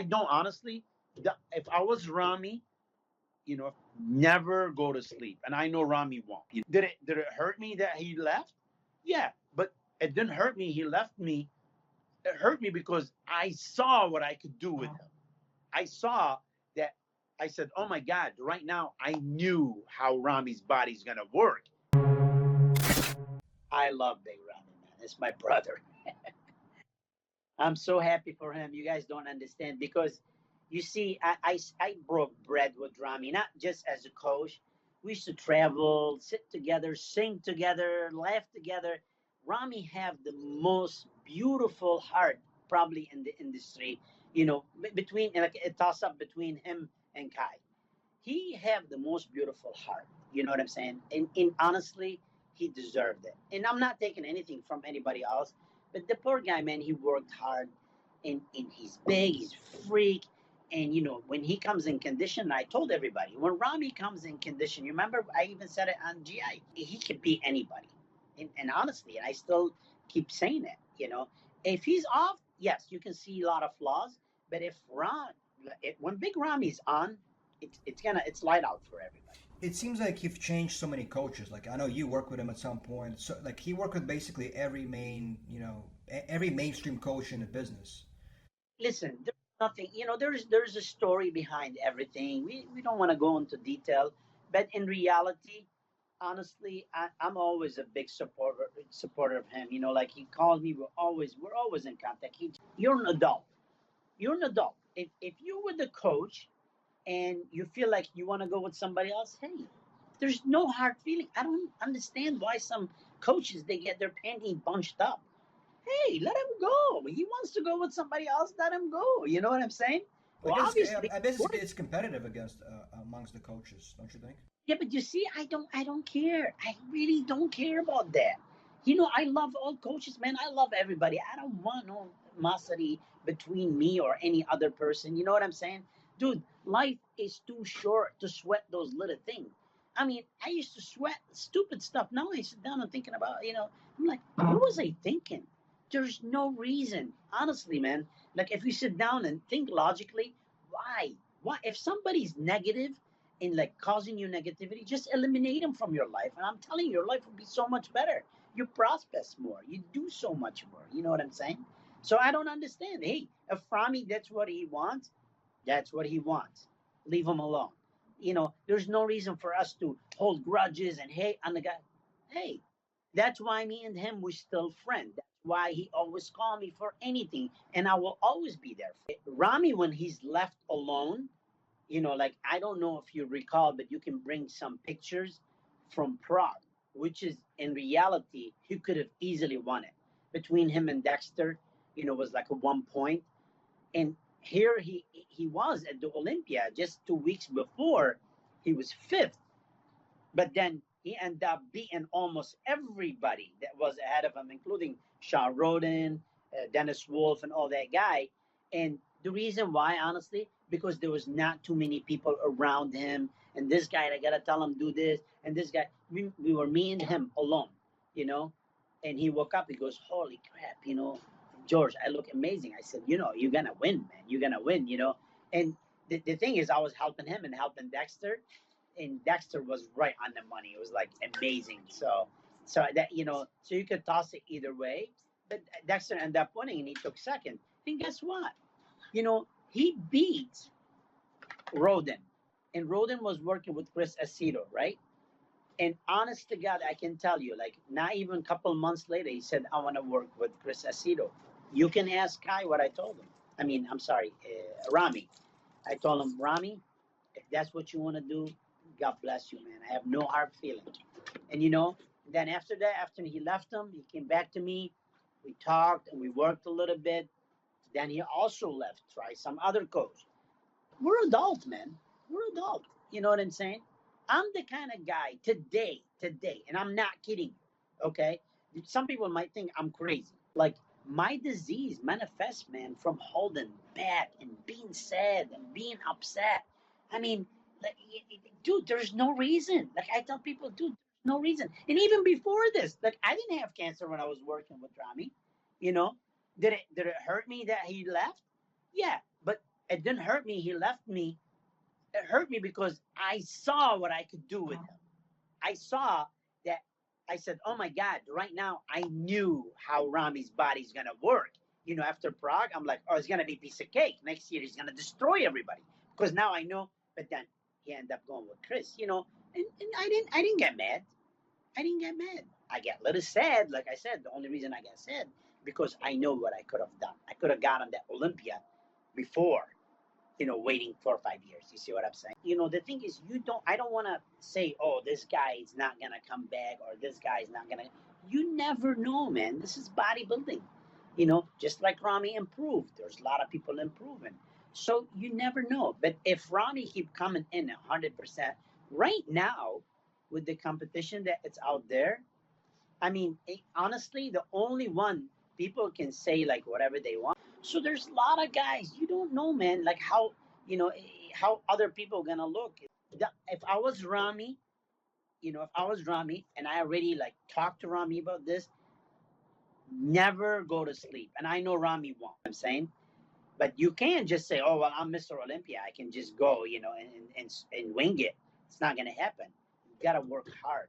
don't honestly. If I was Ramy, never go to sleep, and I know Ramy won't. Did it hurt me that he left? Yeah, but it didn't hurt me. He left me. It hurt me because I saw what I could do with him. I saw that. I said, "Oh my God!" Right now, I knew how Ramy's body's gonna work. I love Big Ramy, man. It's my brother. I'm so happy for him. You guys don't understand because you see, I broke bread with Ramy, not just as a coach. We used to travel, sit together, sing together, laugh together. Ramy have the most beautiful heart probably in the industry. Between like a toss up between him and Kai. He have the most beautiful heart. You know what I'm saying? And honestly, he deserved it. And I'm not taking anything from anybody else, but the poor guy, man, he worked hard, and he's big, he's freak. And when he comes in condition, I told everybody when Ramy comes in condition, you remember I even said it on GI, he could beat anybody. And honestly, and I still keep saying it. If he's off, yes, you can see a lot of flaws. But when Big Ramy's on, it's light out for everybody. It seems like you've changed so many coaches. Like I know you worked with him at some point. So like he worked with basically every every mainstream coach in the business. Listen, there's nothing. There's a story behind everything. We don't want to go into detail, but in reality, honestly, I'm always a big supporter of him. Like he called me. We're always in contact. You're an adult. You're an adult. If you were the coach and you feel like you want to go with somebody else, hey, there's no hard feeling. I don't understand why some coaches they get their panties bunched up. Hey, let him go. He wants to go with somebody else. Let him go. You know what I'm saying? I Well, guess obviously, it's competitive against amongst the coaches, don't you think? yeah, but you see, I don't care. I really don't care about that. I love all coaches, man. I love everybody. I don't want no animosity between me or any other person. You know what I'm saying? Dude, life is too short to sweat those little things. I mean, I used to sweat stupid stuff. Now I sit down and thinking about, I'm like, what was I thinking? There's no reason. Honestly, man. Like if you sit down and think logically, why? Why? If somebody's negative in like causing you negativity, just eliminate them from your life. And I'm telling you, your life will be so much better. You prosper more. You do so much more. You know what I'm saying? So I don't understand. Hey, if Ramy, that's what he wants, that's what he wants. Leave him alone. There's no reason for us to hold grudges and hate on the guy. Hey, that's why me and him we still friends. That's why he always call me for anything, and I will always be there. Ramy, when he's left alone, like I don't know if you recall, but you can bring some pictures from Prague, which is in reality he could have easily won it. Between him and Dexter, was like a 1 point, and here he was at the Olympia just 2 weeks before, he was fifth, but then he ended up beating almost everybody that was ahead of him, including Sean Roden, Dennis Wolf, and all that guy. And the reason why, honestly, because there was not too many people around him. And this guy, I gotta tell him do this, and this guy, we were me and him alone, you know. And he woke up. He goes, "Holy crap, George, I look amazing." I said, "You're gonna win, man. You're gonna win." And the thing is, I was helping him and helping Dexter, and Dexter was right on the money. It was like amazing. So that so you could toss it either way, but Dexter ended up winning, and he took second. And guess what? He beat Roden, and Roden was working with Chris Aceto, right? And honest to God, I can tell you, like not even a couple months later, he said, "I want to work with Chris Aceto." You can ask Kai what I told him. I mean, I'm sorry, Ramy. I told him, Ramy, if that's what you want to do, God bless you, man. I have no hard feelings. And then after that, after he left him, he came back to me. We talked and we worked a little bit. Then he also left, try some other coach. We're adult, man. We're adult. You know what I'm saying? I'm the kind of guy today, and I'm not kidding you, okay? Some people might think I'm crazy. Like, my disease manifests, man, from holding back and being sad and being upset. I mean, like, dude, there's no reason. Like, I tell people, dude, there's no reason. And even before this, like, I didn't have cancer when I was working with Ramy. You know, did it hurt me that he left? Yeah, but It didn't hurt me. He left me. It hurt me because I saw what I could do with him. I saw that. I said, "Oh my God!" Right now, I knew how Ramy's body's gonna work. You know, after Prague, I'm like, "Oh, it's gonna be a piece of cake. Next year, he's gonna destroy everybody." Because now I know. But then he ended up going with Chris. You know, and I didn't get mad. I didn't get mad. I get a little sad. Like I said, the only reason I got sad because I know what I could have done. I could have gotten that Olympia before, you know, waiting 4 or 5 years. You see what I'm saying? You know, the thing is, I don't want to say, oh, this guy is not going to come back or this guy is not going to. You never know, man. This is bodybuilding. You know, just like Ramy improved, there's a lot of people improving. So you never know. But if Ramy keep coming in 100%, right now, with the competition that it's out there, I mean, honestly, the only one people can say like whatever they want. So there's a lot of guys you don't know, man. Like how you know how other people gonna look. If I was Ramy, you know, if I was Ramy and I already like talked to Ramy about this, never go to sleep. And I know Ramy won't. I'm saying, but you can't just say, "Oh well, I'm Mr. Olympia. I can just go," you know, and wing it. It's not gonna happen. You gotta work hard.